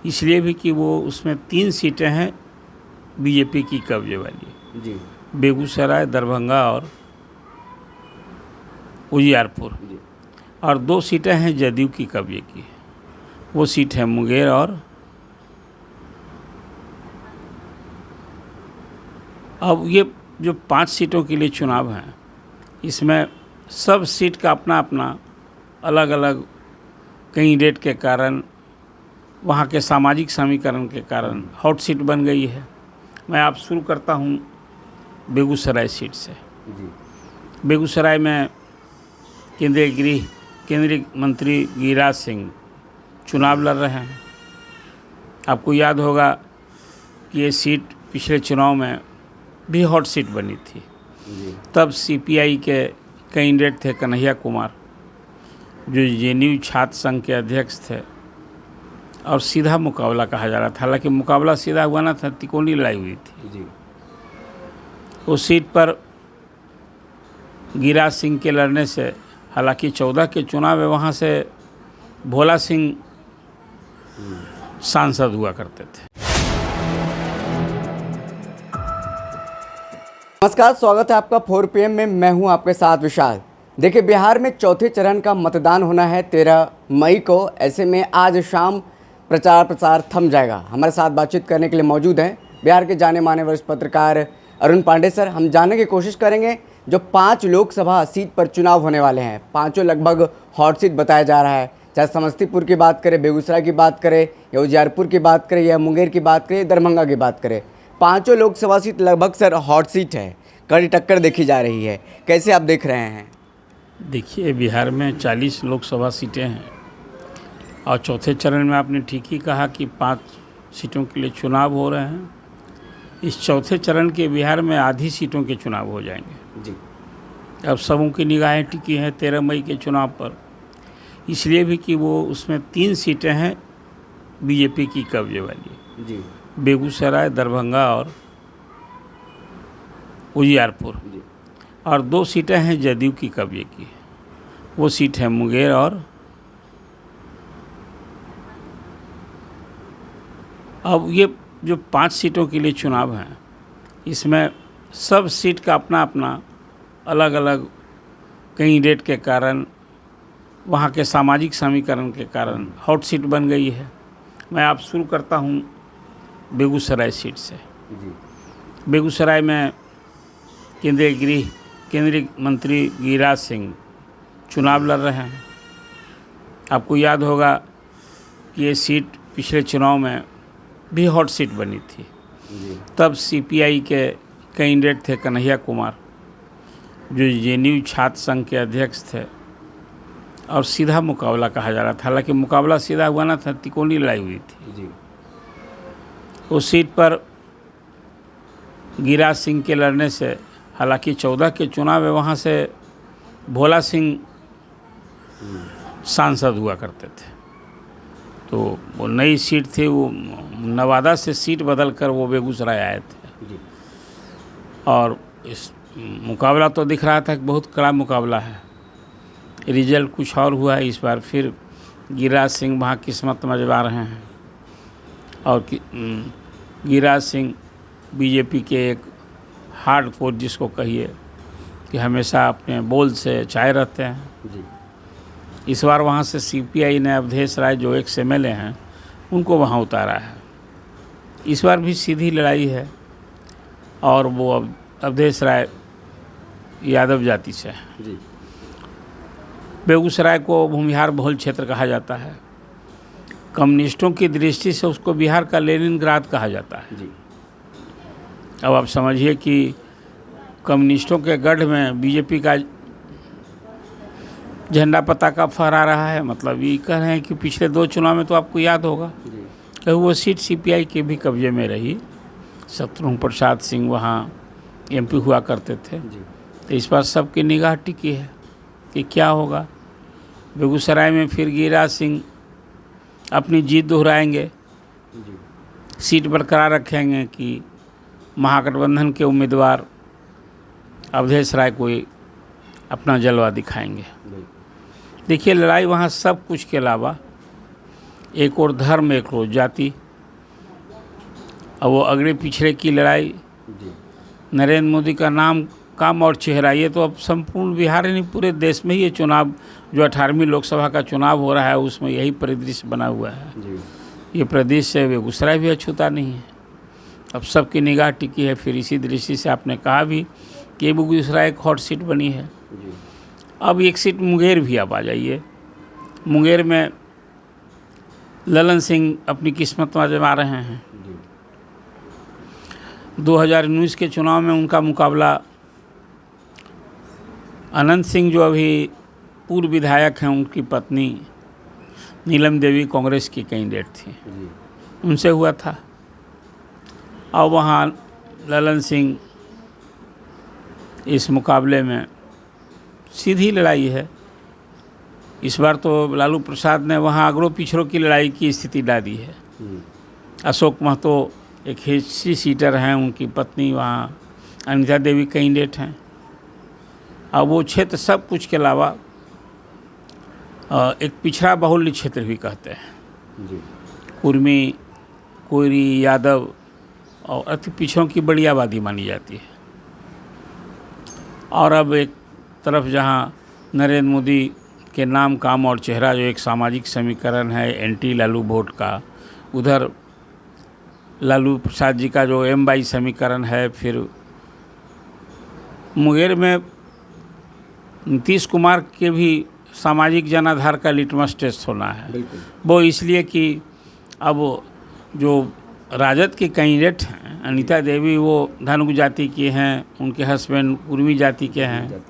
इसलिए भी कि वो उसमें 3 सीटें हैं बीजेपी की कब्जे वाली जी। बेगूसराय, दरभंगा और उजियारपुर, जी। और 2 सीटें हैं जदयू की कब्जे की। वो सीट है मुंगेर और अब ये जो 5 सीटों के लिए चुनाव हैं, इसमें सब सीट का अपना अपना अलग अलग कैंडिडेट के कारण, वहाँ के सामाजिक समीकरण के कारण हॉट सीट बन गई है। मैं आप शुरू करता हूँ बेगूसराय सीट से। जी। बेगूसराय में केंद्रीय मंत्री गिरिराज सिंह चुनाव लड़ रहे हैं। आपको याद होगा कि ये सीट पिछले चुनाव में भी हॉट सीट बनी थी। जी। तब सीपीआई के कैंडिडेट थे कन्हैया कुमार, जो जेएनयू छात्र संघ के अध्यक्ष थे, और सीधा मुकाबला कहा जा रहा था। हालांकि मुकाबला सीधा हुआ ना था, तिकोनी लड़ाई हुई थी। जी। उस सीट पर गिरिराज सिंह के लड़ने से, हालांकि 14 के चुनाव में वहाँ से भोला सिंह सांसद हुआ करते थे। नमस्कार, स्वागत है आपका 4 PM में। मैं हूं आपके साथ विशाल। देखिए, बिहार में चौथे चरण का मतदान होना है 13 मई को। ऐसे में आज शाम प्रचार थम जाएगा। हमारे साथ बातचीत करने के लिए मौजूद हैं बिहार के जाने माने वरिष्ठ पत्रकार अरुण पांडे सर। हम जानने की कोशिश करेंगे जो 5 लोकसभा सीट पर चुनाव होने वाले हैं, पांचों लगभग हॉट सीट बताया जा रहा है। चाहे समस्तीपुर की बात करें, बेगूसराय की बात करें, या उजियारपुर की बात करें, या मुंगेर की बात करें, दरभंगा की बात करें, पांचों लोकसभा सीट लगभग सर हॉट सीट है, कड़ी टक्कर देखी जा रही है। कैसे आप देख रहे हैं? देखिए, बिहार में 40 लोकसभा सीटें हैं और चौथे चरण में आपने ठीक ही कहा कि 5 सीटों के लिए चुनाव हो रहे हैं। इस चौथे चरण के बिहार में आधी सीटों के चुनाव हो जाएंगे। जी। अब सबों की निगाहें टिकी हैं 13 मई के चुनाव पर, इसलिए भी कि वो उसमें 3 सीटें हैं बीजेपी की कब्जे वाली जी। बेगूसराय, दरभंगा और उजियारपुर, जी। और 2 सीटें हैं जदयू की कब्जे की। वो सीट है मुंगेर और अब ये जो 5 सीटों के लिए चुनाव हैं, इसमें सब सीट का अपना अपना अलग अलग कैंडिडेट के कारण, वहाँ के सामाजिक समीकरण के कारण हॉट सीट बन गई है। मैं आप शुरू करता हूँ बेगूसराय सीट से। जी। बेगूसराय में केंद्रीय मंत्री गिरिराज सिंह चुनाव लड़ रहे हैं। आपको याद होगा कि ये सीट पिछले चुनाव में भी हॉट सीट बनी थी। जी। तब सीपीआई के कैंडिडेट थे कन्हैया कुमार, जो जेएनयू छात्र संघ के अध्यक्ष थे, और सीधा मुकाबला कहा जा रहा था। हालांकि मुकाबला सीधा हुआ ना था, तिकोनी लड़ाई हुई थी। जी। उस सीट पर गिरिराज सिंह के लड़ने से, हालांकि 14 के चुनाव में वहाँ से भोला सिंह सांसद हुआ करते थे। तो वो नई सीट थी, वो नवादा से सीट बदल कर वो बेगूसराय आए थे। जी। और इस मुकाबला तो दिख रहा था कि बहुत कड़ा मुकाबला है। रिजल्ट कुछ और हुआ है। इस बार फिर गिरिराज सिंह वहाँ किस्मत आजमा रहे हैं। और गिरिराज सिंह बीजेपी के एक हार्ड कोर, जिसको कहिए कि हमेशा अपने बोल से चाय रहते हैं। जी। इस बार वहाँ से सीपीआई ने अवधेश राय, जो एक एमएलए हैं, उनको वहाँ उतारा है। इस बार भी सीधी लड़ाई है, और वो अवधेश राय यादव जाति से है। जी। बेगूसराय को भूमिहार बहुल क्षेत्र कहा जाता है। कम्युनिस्टों की दृष्टि से उसको बिहार का लेनिनग्राद कहा जाता है। जी। अब आप समझिए कि कम्युनिस्टों के गढ़ में बीजेपी का झंडा पताका फहरा रहा है। मतलब ये कह रहे हैं कि पिछले 2 चुनाव में तो आपको याद होगा कि वो सीट सीपीआई के भी कब्जे में रही। शत्रुघ्न प्रसाद सिंह वहाँ एमपी हुआ करते थे। जी। तो इस बार सबकी निगाह टिकी है कि क्या होगा। बेगूसराय में फिर गिरिराज सिंह अपनी जीत दोहराएंगे, जी। सीट बरकरार रखेंगे कि महागठबंधन के उम्मीदवार अवधेश राय को अपना जलवा दिखाएंगे। देखिए, लड़ाई वहाँ सब कुछ के अलावा एक और धर्म, एक और जाति। अब वो अगड़े पिछड़े की लड़ाई, नरेंद्र मोदी का नाम, काम और चेहरा, ये तो अब संपूर्ण बिहार ही नहीं पूरे देश में ही ये चुनाव, जो 18वीं लोकसभा का चुनाव हो रहा है उसमें यही परिदृश्य बना हुआ है। ये परिदृश्य बेगूसराय भी अछूता नहीं है। अब सबकी निगाह टिकी है। फिर इसी दृष्टि से आपने कहा भी कि बेगूसराय एक हॉट सीट बनी है। अब एक सीट मुंगेर भी आप आ जाइए। मुंगेर में ललन सिंह अपनी किस्मत आजमा रहे हैं। 2019 के चुनाव में उनका मुकाबला अनंत सिंह, जो अभी पूर्व विधायक हैं, उनकी पत्नी नीलम देवी कांग्रेस की कैंडिडेट थी, उनसे हुआ था। और वहाँ ललन सिंह इस मुकाबले में सीधी लड़ाई है। इस बार तो लालू प्रसाद ने वहाँ अगड़ों पिछड़ों की लड़ाई की स्थिति डाली है। अशोक महतो एक हिस्सी सीटर हैं, उनकी पत्नी वहाँ अनिता देवी कैंडिडेट हैं। अब वो क्षेत्र सब कुछ के अलावा एक पिछड़ा बहुल्य क्षेत्र भी कहते हैं। कुर्मी, कोयरी, यादव और अति पिछड़ों की बड़ी आबादी मानी जाती है। और अब एक तरफ जहाँ नरेंद्र मोदी के नाम, काम और चेहरा, जो एक सामाजिक समीकरण है एंटी लालू वोट का, उधर लालू प्रसाद जी का जो M-22 समीकरण है। फिर मुंगेर में नीतीश कुमार के भी सामाजिक जनाधार का लिटमस टेस्ट होना है। वो इसलिए कि अब जो राजद के कैंडिडेट हैं, अनिता देवी वो धनुक जाति की हैं, उनके हस्बैंड कुर्मी जाति के हैं।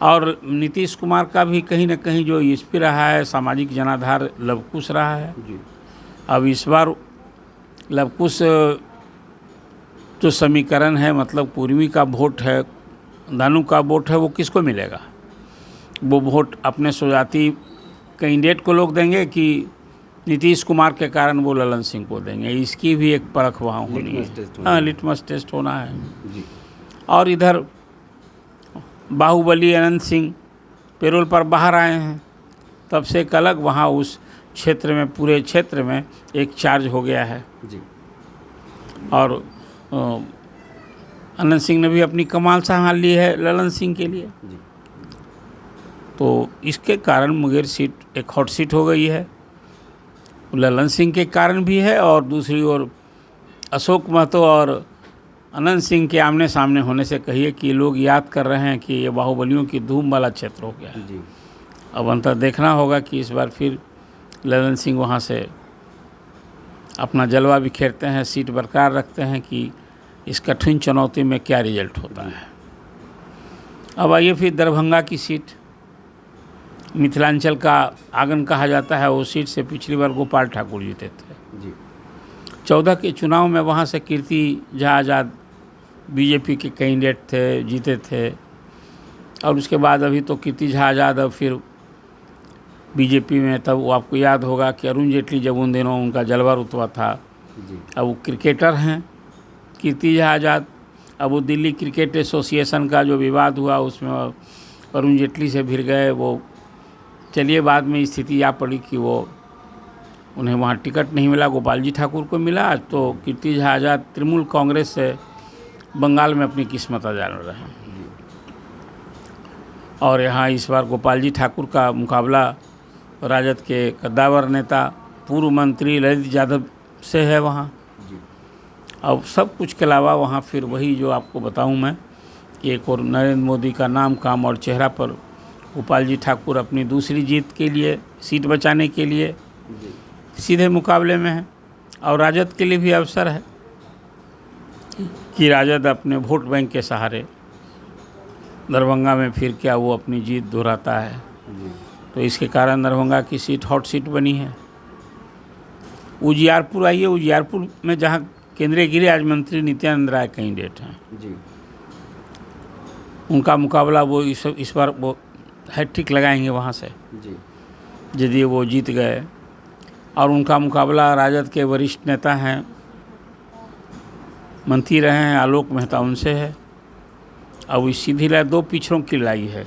और नीतीश कुमार का भी कहीं ना कहीं जो एसपी रहा है, सामाजिक जनाधार लवकुश रहा है। अब इस बार लवकुश जो समीकरण है, मतलब कुर्मी का वोट है, धनु का वोट है, वो किसको मिलेगा? वो वोट अपने स्वजाति कैंडिडेट को लोग देंगे कि नीतीश कुमार के कारण वो ललन सिंह को देंगे? इसकी भी एक परख वहाँ होनी है। हाँ, लिटमस टेस्ट होना है जी। और इधर बाहुबली अनंत सिंह पेरोल पर बाहर आए हैं, तब से एक अलग वहाँ उस क्षेत्र में, पूरे क्षेत्र में एक चार्ज हो गया है जी। और अनंत सिंह ने भी अपनी कमाल संभाल ली है ललन सिंह के लिए जी। तो इसके कारण मुंगेर सीट एक हॉट सीट हो गई है। ललन सिंह के कारण भी है, और दूसरी ओर अशोक महतो और अनंत सिंह के आमने सामने होने से कहिए कि लोग याद कर रहे हैं कि ये बाहुबलियों की धूम वाला क्षेत्र हो गया है जी। अब अंतर देखना होगा कि इस बार फिर ललन सिंह वहाँ से अपना जलवा बिखेरते हैं, सीट बरकरार रखते हैं कि इस कठिन चुनौती में क्या रिजल्ट होता है। अब आइए फिर दरभंगा की सीट, मिथिलांचल का आंगन कहा जाता है। वो सीट से पिछली बार गोपाल ठाकुर जीते थे जी। 14 के चुनाव में वहाँ से कीर्ति झा आज़ाद बीजेपी के कैंडिडेट थे, जीते थे। और उसके बाद अभी तो कीर्ति झा आज़ाद अब फिर बीजेपी में, तब वो आपको याद होगा कि अरुण जेटली जब उन दिनों उनका जलवा रुतबा था जी। अब वो क्रिकेटर हैं कीर्ति झा आज़ाद। अब वो दिल्ली क्रिकेट एसोसिएशन का जो विवाद हुआ उसमें अरुण जेटली से भिड़ गए। वो चलिए, बाद में स्थिति आ पड़ी कि वो उन्हें वहाँ टिकट नहीं मिला, गोपाल जी ठाकुर को मिला। तो कीर्ति झा आज़ाद तृणमूल कांग्रेस से बंगाल में अपनी किस्मत आजमा रहे हैं। और यहाँ इस बार गोपाल जी ठाकुर का मुकाबला राजद के कद्दावर नेता पूर्व मंत्री ललित यादव से है वहाँ। अब सब कुछ के अलावा वहाँ फिर वही जो आपको बताऊँ मैं कि एक और नरेंद्र मोदी का नाम, काम और चेहरा पर गोपाल जी ठाकुर अपनी दूसरी जीत के लिए, सीट बचाने के लिए सीधे मुकाबले में है। और राजद के लिए भी अवसर है कि राजद अपने वोट बैंक के सहारे दरभंगा में फिर क्या वो अपनी जीत दोहराता है। तो इसके कारण दरभंगा की सीट हॉट सीट बनी है। उजियारपुर आइए, उजियारपुर में जहाँ केंद्रीय गृह राज्य मंत्री नित्यानंद राय कैंडिडेट हैं जी। उनका मुकाबला वो इस बार वो हैट्रिक लगाएंगे वहाँ से जी, यदि वो जीत गए। और उनका मुकाबला राजद के वरिष्ठ नेता हैं, मंत्री रहे हैं आलोक मेहता, उनसे है। अब इस सीधी लड़ाई दो पिछड़ों की लड़ाई है,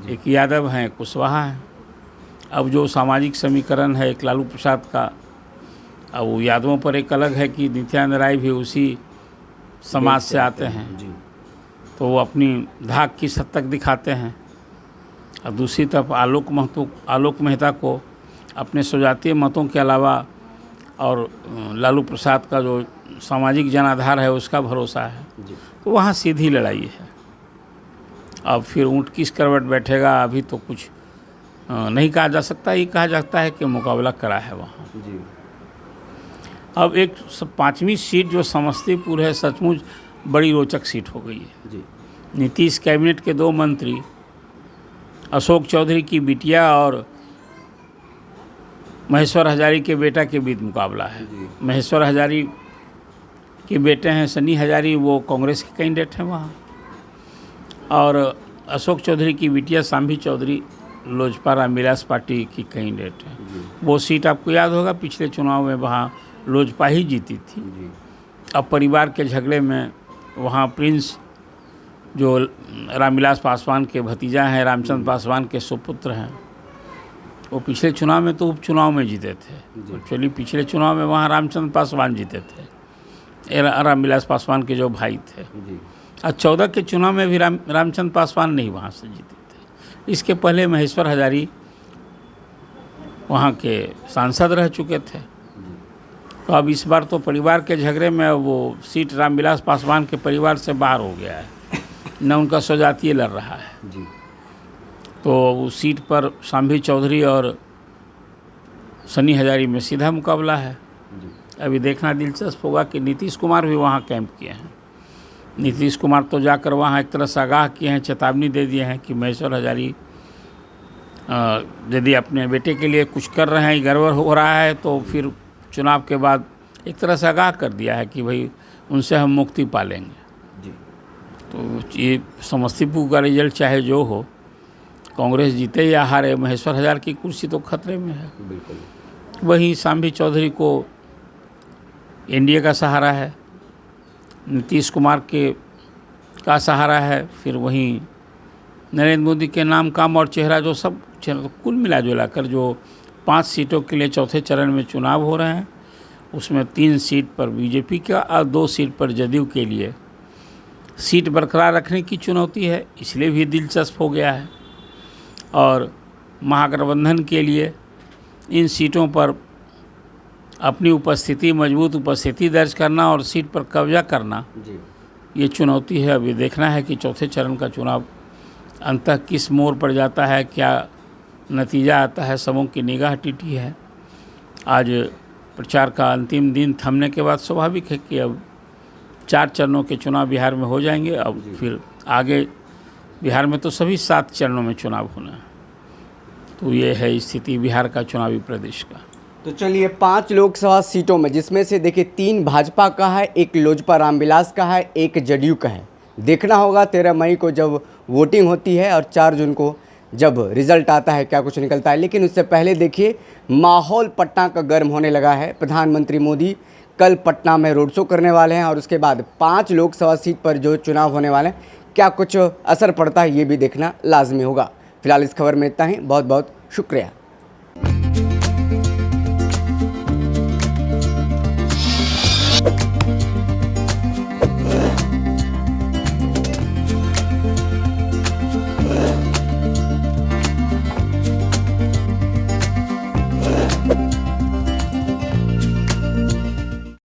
एक यादव हैं, कुशवाहा हैं। अब जो सामाजिक समीकरण है एक लालू प्रसाद का, अब वो यादवों पर एक अलग है कि नित्यानंद राय भी उसी समाज से आते हैं, जी तो वो अपनी धाक की सत्ता तक दिखाते हैं। और दूसरी तरफ आलोक मेहता को अपने स्वजातीय मतों के अलावा और लालू प्रसाद का जो सामाजिक जनाधार है उसका भरोसा है, तो वहाँ सीधी लड़ाई है। अब फिर ऊँट किस करवट बैठेगा अभी तो कुछ नहीं कहा जा सकता, ये कहा जाता है कि मुकाबला कड़ा है वहाँ। जी अब एक 5वीं सीट जो समस्तीपुर है, सचमुच बड़ी रोचक सीट हो गई है। जी नीतीश कैबिनेट के 2 मंत्री अशोक चौधरी की बिटिया और महेश्वर हजारी के बेटा के बीच मुकाबला है। महेश्वर हजारी के बेटे हैं सनी हजारी, वो कांग्रेस के कैंडिडेट हैं वहाँ, और अशोक चौधरी की बिटिया सांभी चौधरी लोजपा रामविलास पार्टी की कैंडिडेट है। वो सीट आपको याद होगा पिछले चुनाव में वहाँ लोजपा ही जीती थी। अब परिवार के झगड़े में वहाँ प्रिंस जो रामविलास पासवान के भतीजा हैं, रामचंद्र पासवान के सुपुत्र हैं, वो पिछले चुनाव में तो उपचुनाव में जीते थे। एक्चुअली पिछले चुनाव में वहाँ रामचंद्र पासवान जीते थे, रामविलास पासवान के जो भाई थे। और 14 के चुनाव में भी रामचंद्र पासवान नहीं वहाँ से जीते थे। इसके पहले महेश्वर हजारी वहाँ के सांसद रह चुके थे। तो अब इस बार तो परिवार के झगड़े में वो सीट रामविलास पासवान के परिवार से बाहर हो गया है, न उनका स्वजातीय लड़ रहा है। जी तो उस सीट पर सांभी चौधरी और सनी हजारी में सीधा मुकाबला है। अभी देखना दिलचस्प होगा कि नीतीश कुमार भी वहाँ कैंप किए हैं। नीतीश कुमार तो जाकर वहाँ एक तरह से आगाह किए हैं, चेतावनी दे दिए हैं कि महेश्वर हजारी यदि अपने बेटे के लिए कुछ कर रहे हैं, गड़बड़ हो रहा है, तो फिर चुनाव के बाद एक तरह से आगाह कर दिया है कि भाई उनसे हम मुक्ति पालेंगे। जी तो ये समस्तीपुर का रिजल्ट चाहे जो हो, कांग्रेस जीते या हारे, महेश्वर हजारी की कुर्सी तो खतरे में है। बिल्कुल। वहीं सांभी चौधरी को एनडीए का सहारा है, नीतीश कुमार का सहारा है, फिर वहीं नरेंद्र मोदी के नाम, काम और चेहरा जो सब कुल मिला जुला कर जो 5 सीटों के लिए चौथे चरण में चुनाव हो रहे हैं, उसमें 3 सीट पर बीजेपी का और 2 सीट पर जदयू के लिए सीट बरकरार रखने की चुनौती है, इसलिए भी दिलचस्प हो गया है। और महागठबंधन के लिए इन सीटों पर अपनी मजबूत उपस्थिति दर्ज करना और सीट पर कब्जा करना, ये चुनौती है। अभी देखना है कि चौथे चरण का चुनाव अंततः किस मोड़ पर जाता है, क्या नतीजा आता है। सबों की निगाह टिकी है। आज प्रचार का अंतिम दिन थमने के बाद स्वाभाविक है कि अब 4 चरणों के चुनाव बिहार में हो जाएंगे। अब फिर आगे बिहार में तो सभी 7 चरणों में चुनाव होना है। तो ये है स्थिति बिहार का चुनावी प्रदेश का। तो चलिए 5 लोकसभा सीटों में जिसमें से देखिए 3 भाजपा का है, 1 लोजपा रामविलास का है, 1 जदयू का है। देखना होगा 13 मई को जब वोटिंग होती है और 4 जून को जब रिजल्ट आता है क्या कुछ निकलता है। लेकिन उससे पहले देखिए माहौल पटना का गर्म होने लगा है। प्रधानमंत्री मोदी कल पटना में रोड शो करने वाले हैं और उसके बाद 5 लोकसभा सीट पर जो चुनाव होने वाले हैं क्या कुछ असर पड़ता है ये भी देखना लाजमी होगा। फिलहाल इस खबर में इतना ही। बहुत बहुत शुक्रिया।